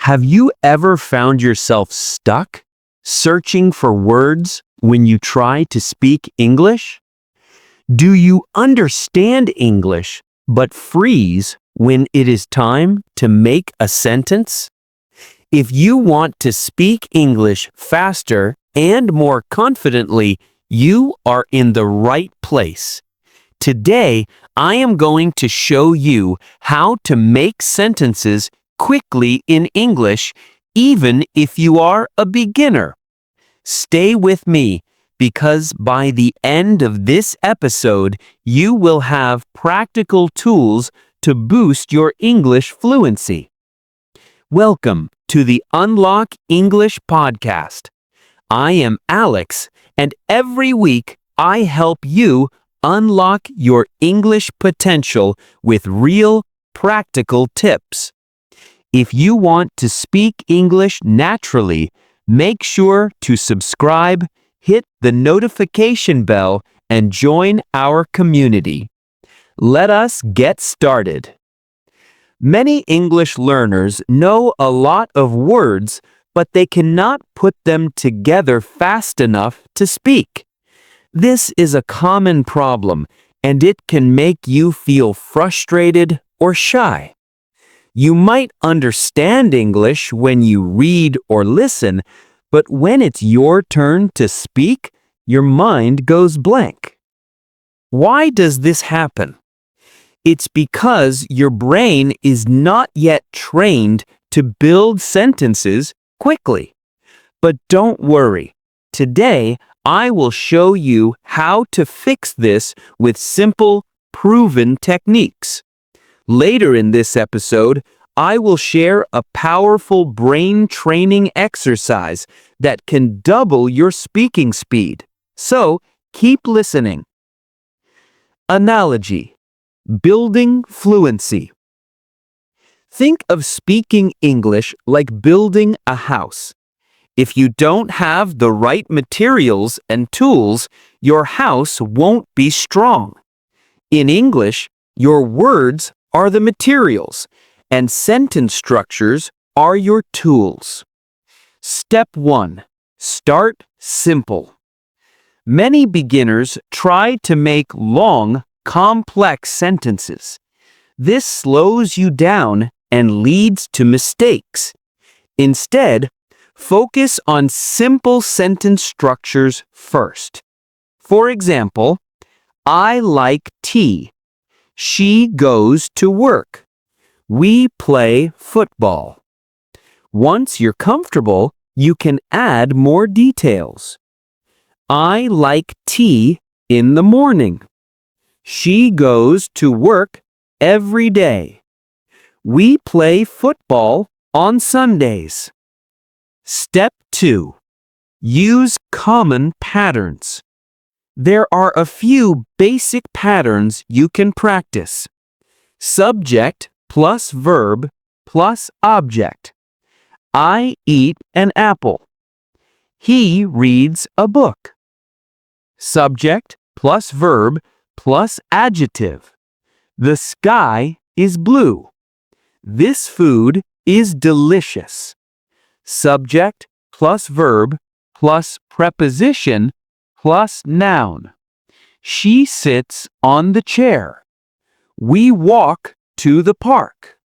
Have you ever found yourself stuck, searching for words when you try to speak English? Do you understand English but freeze when it is time to make a sentence? If you want to speak English faster and more confidently, you are in the right place. Today, I am going to show you how to make sentences quickly in English, even if you are a beginner. Stay with me, because by the end of this episode, you will have practical tools to boost your English fluency. Welcome to the Unlock English podcast. I am Alex, and every week I help you unlock your English potential with real, practical tips. If you want to speak English naturally, make sure to subscribe, hit the notification bell, and join our community. Let us get started. Many English learners know a lot of words, but they cannot put them together fast enough to speak. This is a common problem, and it can make you feel frustrated or shy. You might understand English when you read or listen, but when it's your turn to speak, your mind goes blank. Why does this happen? It's because your brain is not yet trained to build sentences quickly. But don't worry. Today, I will show you how to fix this with simple, proven techniques. Later in this episode, I will share a powerful brain training exercise that can double your speaking speed. So, keep listening. Analogy: building fluency. Think of speaking English like building a house. If you don't have the right materials and tools, your house won't be strong. In English, your words are the materials, and sentence structures are your tools. Step 1. Start simple. Many beginners try to make long, complex sentences. This slows you down and leads to mistakes. Instead, focus on simple sentence structures first. For example, I like tea. She goes to work. We play football. Once you're comfortable, you can add more details. I like tea in the morning. She goes to work every day. We play football on Sundays. Step 2. Use common patterns. There are a few basic patterns you can practice. Subject plus verb plus object. I eat an apple. He reads a book. Subject plus verb plus adjective. The sky is blue. This food is delicious. Subject plus verb plus preposition plus noun. She sits on the chair. We walk to the park.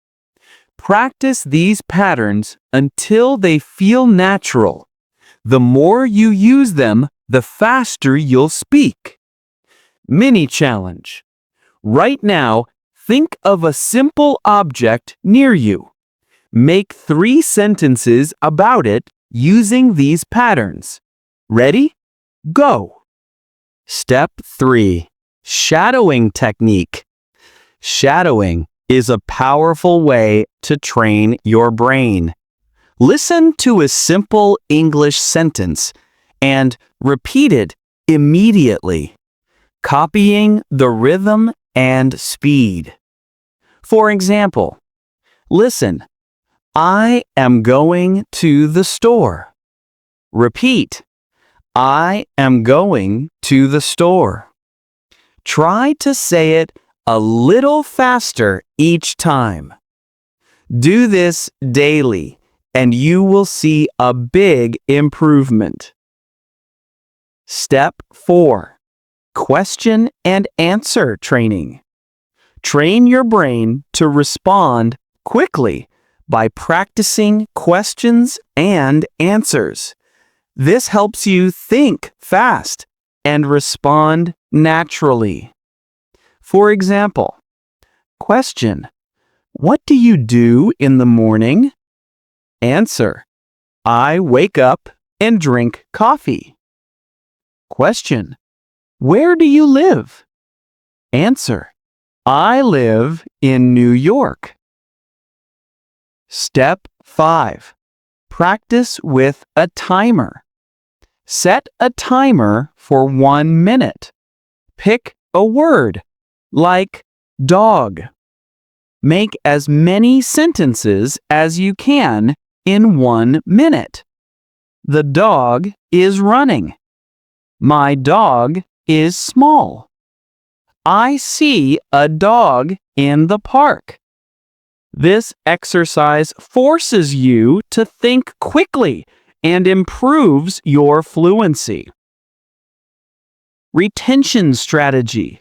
Practice these patterns until they feel natural. The more you use them, the faster you'll speak. Mini challenge. Right now, think of a simple object near you. Make 3 sentences about it using these patterns. Ready? Go! Step 3. Shadowing technique. Shadowing is a powerful way to train your brain. Listen to a simple English sentence and repeat it immediately, copying the rhythm and speed. For example, listen, I am going to the store. Repeat, I am going to the store. Try to say it a little faster each time. Do this daily, and you will see a big improvement. Step 4. Question and answer training. Train your brain to respond quickly by practicing questions and answers. This helps you think fast and respond naturally. For example, question: what do you do in the morning? Answer: I wake up and drink coffee. Question: where do you live? Answer: I live in New York. Step 5. Practice with a timer. Set a timer for 1 minute. Pick a word, like dog. Make as many sentences as you can in 1 minute. The dog is running. My dog is small. I see a dog in the park. This exercise forces you to think quickly and improves your fluency. Retention strategy.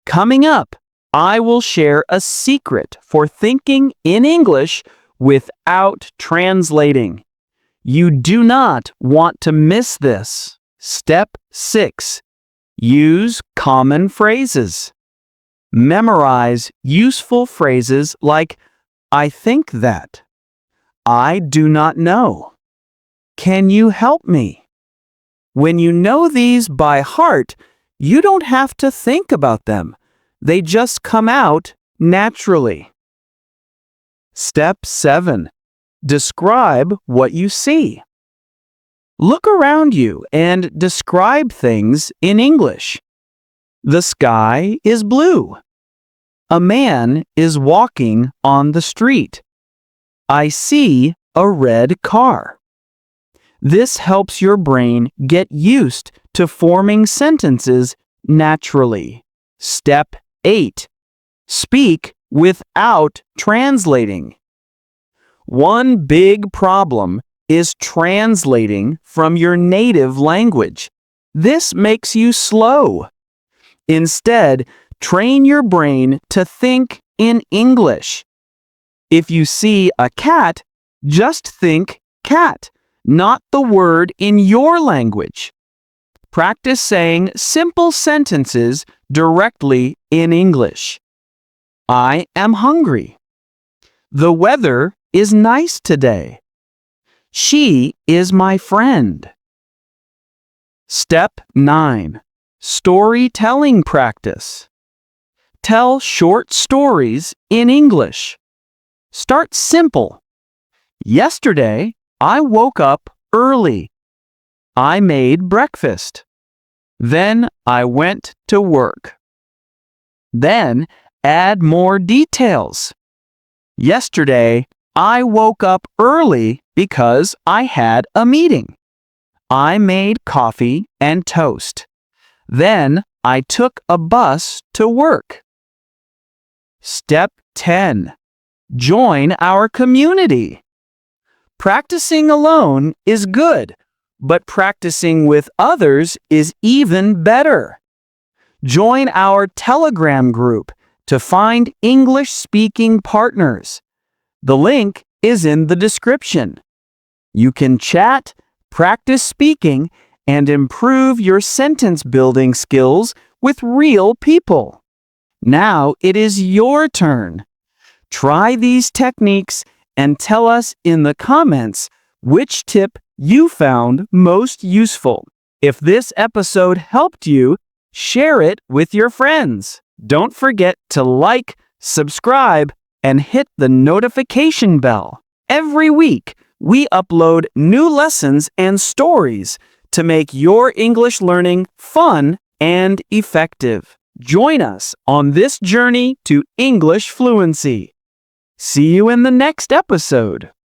Coming up, I will share a secret for thinking in English without translating. You do not want to miss this. Step 6. Use common phrases. Memorize useful phrases like I think that, I do not know, can you help me? When you know these by heart, you don't have to think about them. They just come out naturally. Step 7. Describe what you see. Look around you and describe things in English. The sky is blue. A man is walking on the street. I see a red car. This helps your brain get used to forming sentences naturally. Step 8. Speak without translating. One big problem is translating from your native language. This makes you slow. Instead, train your brain to think in English. If you see a cat, just think cat, not the word in your language. Practice saying simple sentences directly in English. I am hungry. The weather is nice today. She is my friend. Step 9. Storytelling practice. Tell short stories in English. Start simple. Yesterday, I woke up early. I made breakfast. Then I went to work. Then add more details. Yesterday, I woke up early because I had a meeting. I made coffee and toast. Then I took a bus to work. Step 10. Join our community. Practicing alone is good, but practicing with others is even better. Join our Telegram group to find English-speaking partners. The link is in the description. You can chat, practice speaking, and improve your sentence-building skills with real people. Now it is your turn. Try these techniques and tell us in the comments which tip you found most useful. If this episode helped you, share it with your friends. Don't forget to like, subscribe, and hit the notification bell. Every week, we upload new lessons and stories to make your English learning fun and effective. Join us on this journey to English fluency. See you in the next episode.